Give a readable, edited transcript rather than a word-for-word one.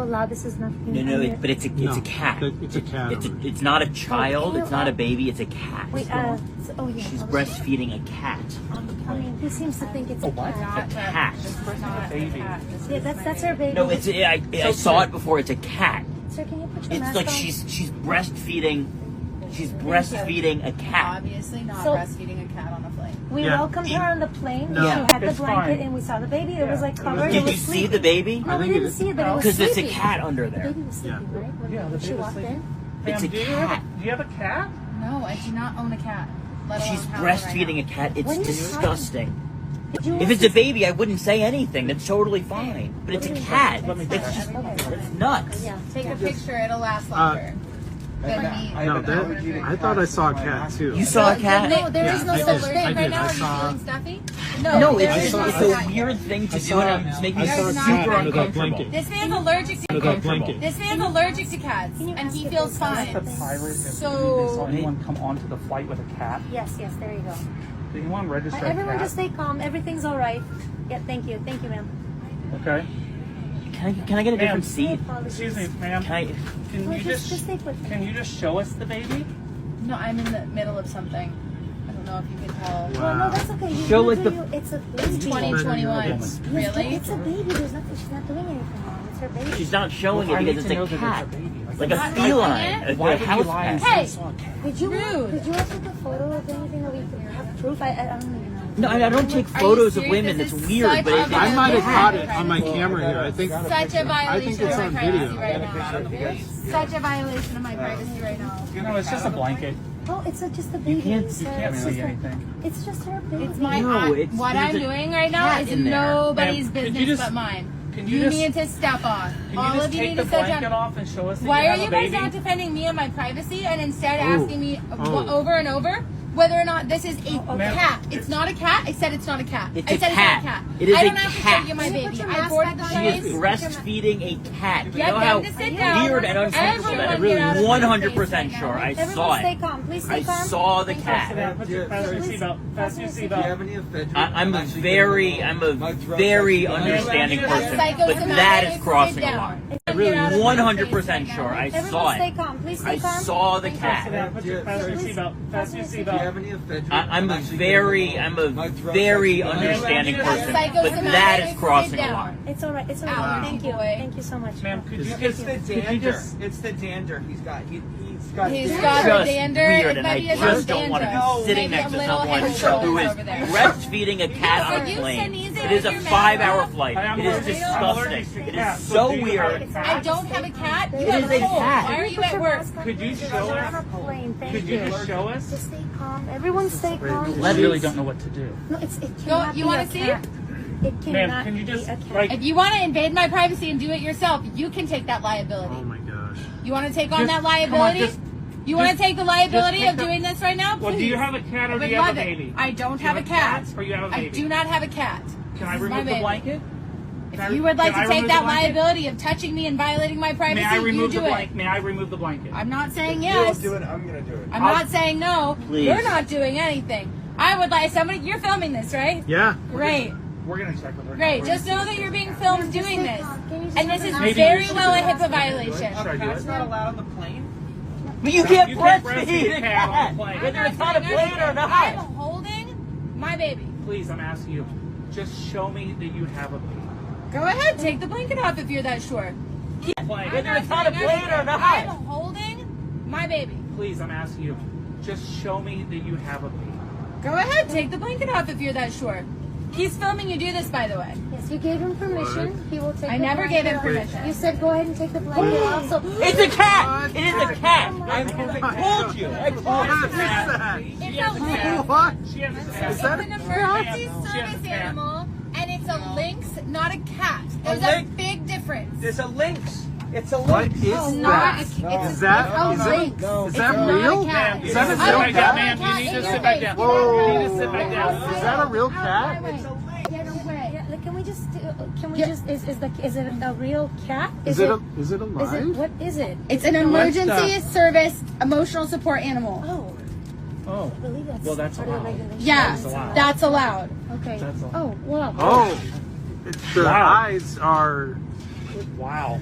allow this? Is nothing. No, but it's a cat. It's a cat. It's not a child. It's not a baby. It's a cat. Wait, oh yeah. She's breastfeeding a cat on the I plane. mean, he seems to think it's a cat. A cat. Yeah, that's her baby. No, I saw it before. It's a cat. Sir, can you put your It's mask like on? she's breastfeeding. She's breastfeeding a cat. Obviously not So- breastfeeding a cat on a plane. We welcomed her on the plane. No. She had the It's blanket fine. and we saw the baby. It was like covered. It Did was you see sleeping. the baby? No, we didn't see it, but it was Because it's a sleeping. cat under The there. baby was sleeping, right? Yeah, the She baby was walked sleeping. in. It's a Do you cat. have a cat? No, I do not own a cat. Let alone She's have one right breastfeeding a cat. It's What are you disgusting. Did you If it's a baby, I wouldn't say anything. That's totally fine. But it's a cat. It's just it's nuts. Yeah. now. Take a picture. It'll last longer. Than me. No, I thought I saw a cat too. You saw a cat? No, there is no I such did. thing I right did. now. I Are you saw- feeling stuffy? No, there it's is no just such it's a thing. weird thing to do, and it's making me I saw a super cat under that uncomfortable. blanket. This man's allergic to Under that blanket. This man's allergic to cats, Can you and ask he if feels there's fine. The pilot, if So- they saw anyone come onto the flight with a cat, Yes, there you go. did anyone register a Everyone cat? just stay calm. Everything's all right. Yeah, thank you, ma'am. Okay. Can I get a different seat? Excuse me, ma'am. Can I? Can Well, you just just stay put. can you just show us the baby? No, I'm in the middle of something. I don't know if you can tell. Well, no, that's okay. You Show, do like, the- you. It's a baby. 2021. Yes, Really? It's a baby. There's nothing. She's not doing anything wrong. It's her baby. She's not showing I it need because to know it's a that it's cat, a baby. like a Not feline, doing a Why would you house lie and cat. say Hey! you saw a cat? Did you Rude. take a photo of anything that we could have proof? I don't even know. No, I don't take Are you photos of serious? women. This That's is weird, such but a it's I might have Yeah. caught it on my camera here. I think. Such a I think violation it's of my on privacy video. right now. Such a violation of my privacy right now. No, it's just a blanket. Oh, it's just a baby. can't- sir. You can't It's see just a- anything. It's just her baby. It's my No, it's- what there's I'm a doing right now cat is in there. nobody's Ma'am, could you business just- but mine. Can You you just need to step off. can All you just of you take need the to sit blanket down. off and show us that Why you are have you a guys baby? not defending me and my privacy and instead Oh. asking me Oh. over and over whether or not this is a Ma'am. cat? It's not a cat. I said it's not a cat. It's I a said cat. it's not a cat. It is I a don't have to cat. show you my Can you put baby. your I mask boarded back the on? She is plane. breastfeeding a cat. You Get know them how to sit down. weird and uncomfortable that Everyone is. get out of my 100% face sure. right I now. saw Everyone stay it. calm. Please stay I calm. saw the Thank cat. Put your fasten your seatbelt. Fasten your seatbelt. I'm a very understanding person, but that is crossing a line. I'm really 100% sure. I Everyone saw stay it. calm. Please stay I calm. saw the cat. Put your fasten your seatbelt. Fasten your seatbelt. I'm a very understanding person, but that is crossing a line. It's all right. It's all right. Wow. Thank you. Boy. Thank you so much. Ma'am, could you It's just the dander. It's the dander. He's got He's dander. got a Just dander. weird, and I Maybe it's just a don't want to dander. be sitting Maybe next a to little someone head who is over there. breastfeeding a cat on Are a you plane. sneezing It is with a your 5-hour mouth? flight. I'm It is allergic disgusting. to It cats. is So so do you have a weird. cat? I don't have a cat. You It have is a a cold. cat. Why are you at work? Could you show You're us? on a plane. Thank Could you just show us? Just stay calm. Everyone stay calm. I really don't know what to do. No, it cannot you be wanna a see cat. It Ma'am, cannot can you be just, a cat. like, If you want to invade my privacy and do it yourself, you can take that liability. Oh my gosh. You want to take on Just- that come on, liability? just- You want to just- take the liability just take of the- doing this right now? Well, do Please. you have a cat I or do would you have a love it. baby? I don't Do you have a cat. Or you have a I baby? do not have a cat. Can I This is remove my the baby. blanket? If you would like Can I to take remove that the blanket? liability of touching me and violating my privacy, May I you remove do the it. blanket? May I remove the blanket? I'm not saying You yes. don't do it. I'm gonna do it. I'm not saying no. Please. You're not doing anything. I would like somebody. You're filming this, right? Yeah. Great. We're gonna check with her. Great. Just know that you're being filmed doing this, and this is Maybe very we should well a do it. HIPAA violation. Should I do Cat's it? not allowed on the plane. But you can't You can't breastfeed breastfeed a a cat on cat, a plane. whether it's on a plane or I'm not. holding my baby. Please, I'm asking you. Just show me that you have a baby. Go ahead, take the blanket off if you're that sure. Plane. Whether it's on a plane or I'm not. holding my baby. Please, I'm asking you. Just show me that you have a baby. Go ahead, take the blanket off if you're that sure. He's filming you do this, by the way. Yes, you gave him permission. He will take. I the never blanket gave him off. permission. You said go ahead and take the blanket off. So It's a cat. It is a cat. I told you. I told What you. is that? It's a What? She has a Is cat. It's that an a emergency cat? service animal, and it's a lynx, not a cat. There's A a lynx? big difference. It's a lynx. It's a What lynx. is It's not that? a cat. Is that Oh, is that lynx. is that It's not a real? cat. Is that a Sit real back down, cat? ma'am. You need to In sit your back face. down. Whoa. You need to sit back down. Is that a real cat? Wait, Get away. yeah, like, can we just? Is it a real cat? Is it alive? Is it what is it? It's an emergency service emotional support animal. Oh, Oh. I believe that's Well, that's part of the allowed. regulation. Yeah, That's allowed. that's allowed. Okay. That's all. Oh, wow. Oh, the Wow. eyes are. Wow.